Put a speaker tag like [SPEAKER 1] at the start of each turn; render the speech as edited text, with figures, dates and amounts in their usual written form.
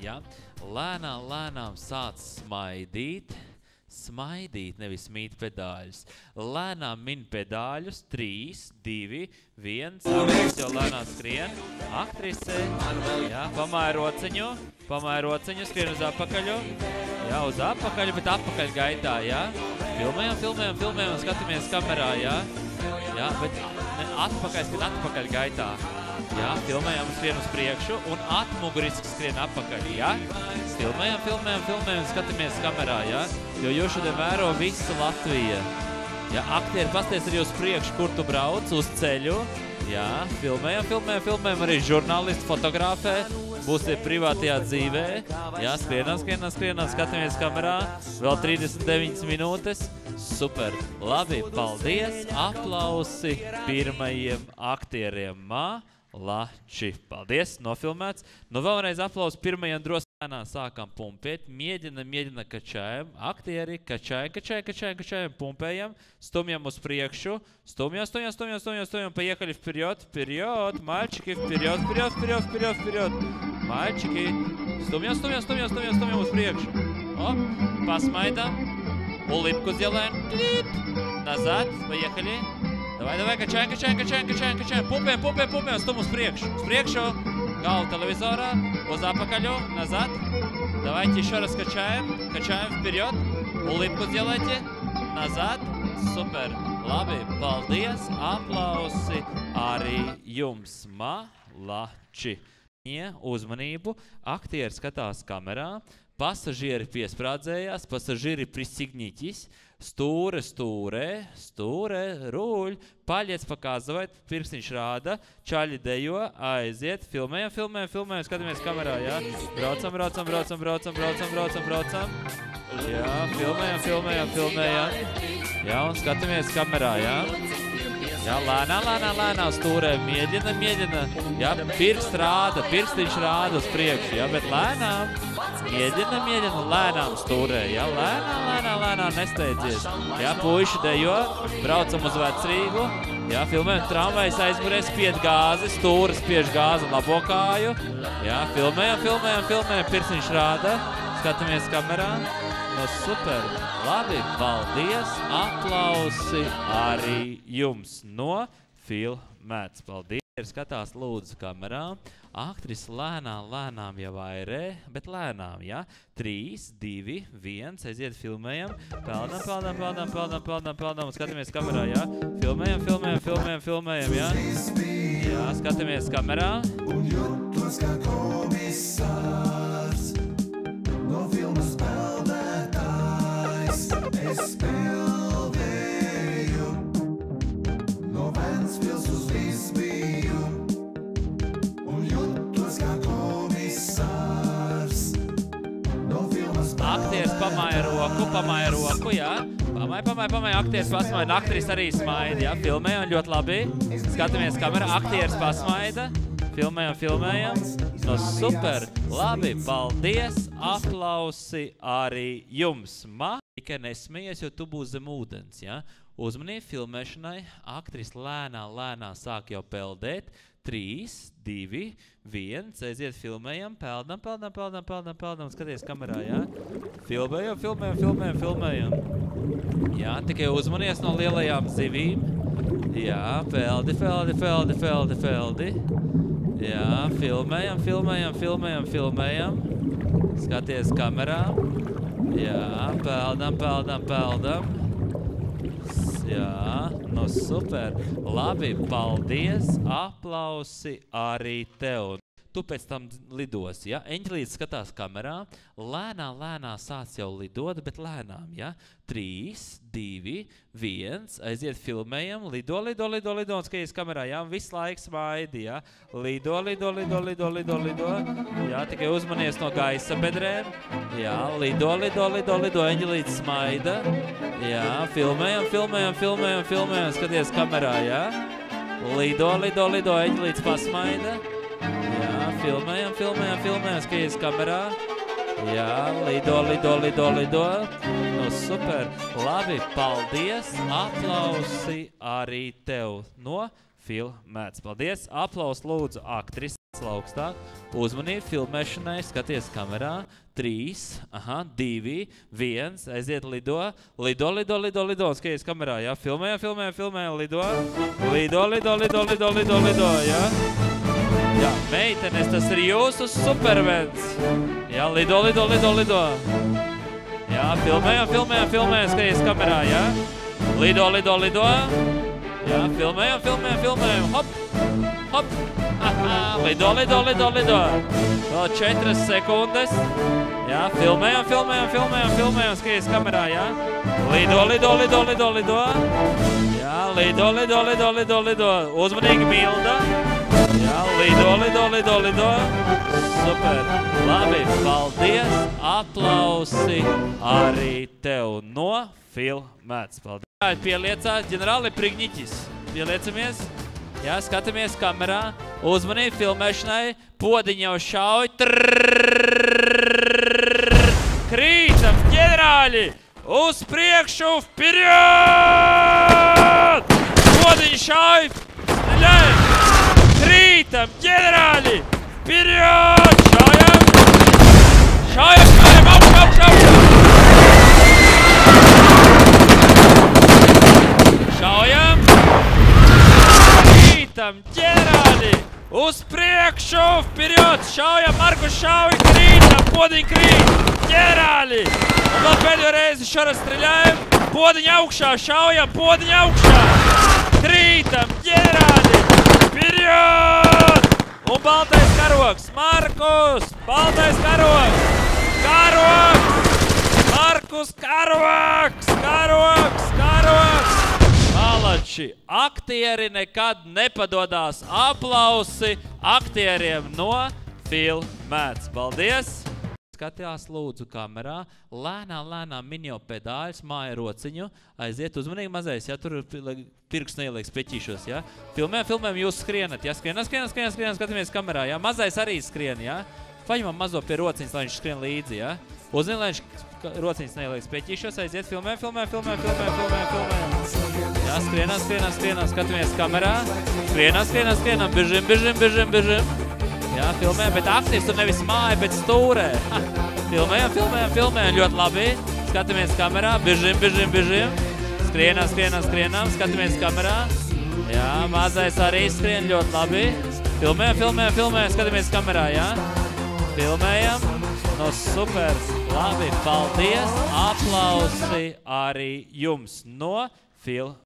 [SPEAKER 1] Ja? Lēnām sāc smaidīt. Smaidīt, nevis mīt pedāļus. Lēnām min pedāļus. 3, 2, 1. Aktrise jau lēnām skrien. Aktrise. Jā, pamāja rociņu, skrien uz apakaļu. Jā, uz apakaļu, bet apakaļ gaitā, jā. Filmējam, skatāmies kamerā, jā. Jā, bet atpakaļ, skat atpakaļ gaitā. Jā, filmējam, skrien uz priekšu un atmuguriski skrien apakaļ, jā. Filmējam, skatāmies kamerā, jā. Jo jūs šodien vēro visa Latvija. Jā, aktieri, pasties arī uz priekšu, kur tu brauc, uz ceļu. Jā, filmējam, arī žurnālisti fotografē. Būsiet privātajā dzīvē. Jā, skrienam, skatāmies kamerā. Vēl 39 minūtes. Super. Labi, paldies. Aplausi pirmajiem aktieriem. Lači. Paldies, nofilmēts. Nu vēlreiz aplausi pirmajiem drosmēnā. Sākam pumpēt. Mēģina kačājam. Aktieri, kačājam, pumpējam. Stumjam uz priekšu. Stumjam. Поехали вперед. Мальчики, вперед. Мальчики. Сtumjam uz priekšu. Оп, посмайдам. Улыбку сделаем. Назад. Поехали. Давай, качаем. Пумпēm. Stum uz priekšu. Galvu televizorā. Uz apakaļu. Назад. Давайте еще раз качаем. Качаем вперед. Улыбку сделайте. Назад. Super. Labi. Paldies. Aplausi arī jums. Malači. Uzmanību. Aktieri skatās kamerā. Pasažieri piesprādzējās. Pasažieri пристегнитесь. Stūre, ruļ, paļiec pakāzavēt, pirkstiņš rāda, čaļi dejo, aiziet, filmējam, skatāmies kamerā, jā. Braucam. Jā, filmējam. Jā, un skatāmies kamerā, jā. Jā, lēnām stūrē, mēģina. Jā, pirkstiņš rāda uz priekšu, jā, bet lēnām. Mēģina, lēnām stūrē, jā, lēnām, nesteidzies. Jā, puiši dejo, braucam uz Vecrīgu, jā, filmējam, tramvajs aizmurē, spied gāzi, stūra spiež gāzi labo kāju, jā, filmējam, pirkstiņš rāda, skatāmies kamerā, no super, labi, paldies, aplausi arī jums no filmēts, paldies. Skatās lūdzu kamerā, aktrise lēnām jau vairē, bet lēnām, jā, 3, 2, 1, aiziet, filmējam, peldam, skatāmies kamerā, jā, filmējam, jā, jā, skatāmies kamerā, un jūtos kā komisārs, no filmas peldētājs, es peldēju, no Ventspils uz Visbiju. Aktieris pamāja roku, jā. Pamāja, aktieris pasmaida, aktris arī smaida, jā. Filmējam ļoti labi. Skatāmies kamerā, aktieris pasmaida. Filmējam. No super, labi, paldies, aplausi arī jums. Tikai nesmējies, jo tu būsi zem ūdens, jā. Uzmanību filmēšanai, aktris lēnā sāk jau peldēt. 3, 2, 1, aiziet, filmējam, peldam, skaties kamerā, jā. Filmējam. Jā, tikai uzmanies no lielajām zivīm. Jā, peldi. Jā, filmējam. Skaties kamerā. Jā, peldam. Jā, no super. Labi, paldies, aplausi arī tev. Tu pēc tam lidosi, ja? Eņģelīte skatās kamerā, lēnā sāc jau lidot, bet lēnām, ja? 3, 2, 1, aiziet, filmējam, lido, un skaties kamerā, ja? Viss laiks smaidi, ja? Lido, jā, tikai uzmanies no gaisa bedrēm, jā, lido, eņģelīte smaida, jā, filmējam, skaties kamerā, ja? Lido, eņģelīte pasmaida, jā, filmējam, skaties kamerā. Jā, lido. No super. Labi, paldies. Aplausi arī tev no filmēts. Paldies. Aplaus lūdzu aktris. augstāk. Uzmanību filmēšanai, skaties kamerā. 3, 2, 1, aiziet lido. Lido, skaties kamerā, jā. Filmējam, lido. Lido, jā. Jā, meitenes, tas ir jūsu supervens. Jā, lido. Jā, filmējam, skaties kamerā, jā. Lido. Jā, filmējam, hop. Lido. Vēl 4 sekundes. Jā, filmējam, skaties kamerā, jā. Lido. Jā, lido. Uzmanīgi bilda. Jā, lido. Super. Labi, paldies. Aplausi arī tev no filmēts. Paldies. Pieliecās ģenerāli Prigņiķis. Pieliecamies. Jā, skatāmies kamerā. Uzmanību filmēšanai. Podiņi jau šauj. Krītam, ģenerāļi! Uz priekšu, vpirjot! Podiņi šauj. Streļai! Krītam, ģenerāļi! Vpirjot! Šaujam! Augšā! Šaujam! Krītam, ģenerāļi! Uz priekšu, vpirjot! Šaujam, Markus šauj, krītam, podiņi krīt! Ģenerāļi! Un vēl pēdējo reizi šoreiz streļājam! Podiņi augšā, šaujam, podiņi augšā! Krītam, ģenerāļi! Vpirjot! Un baltais karogs, Markus! Baltais karogs! Markus, karogs! Malači, aktieri nekad nepadodās. Aplausi aktieriem no filmēts. Paldies! Skatījās lūdzu kamerā, lēnām minjo pedāļus, māja rociņu, aiziet uzmanīgi mazais, ja tur pirksts neielieks pieķīšos, ja. Filmējam, jūs skrienat, ja, skrienam, skatāmies kamerā, ja, mazais arī skrien, ja. Paņemam mazo pie rociņas, lai viņš skrien līdzi, ja. Uzmanīgi, lai viņš rociņas neielieks pieķīšos, aiziet, filmējam. Ja, skrienam, skatāmies kamerā, skrienam, bižim. Jā, filmējam, bet aktieris tur nevis māja, bet stūrē. Filmējam, ļoti labi. Skatāmies kamerā, bižim. Skrienam, skatāmies kamerā. Jā, mazais arī skrien ļoti labi. Filmējam, skatāmies kamerā, jā. Filmējam, no super, labi, paldies, aplausi arī jums no filmēts.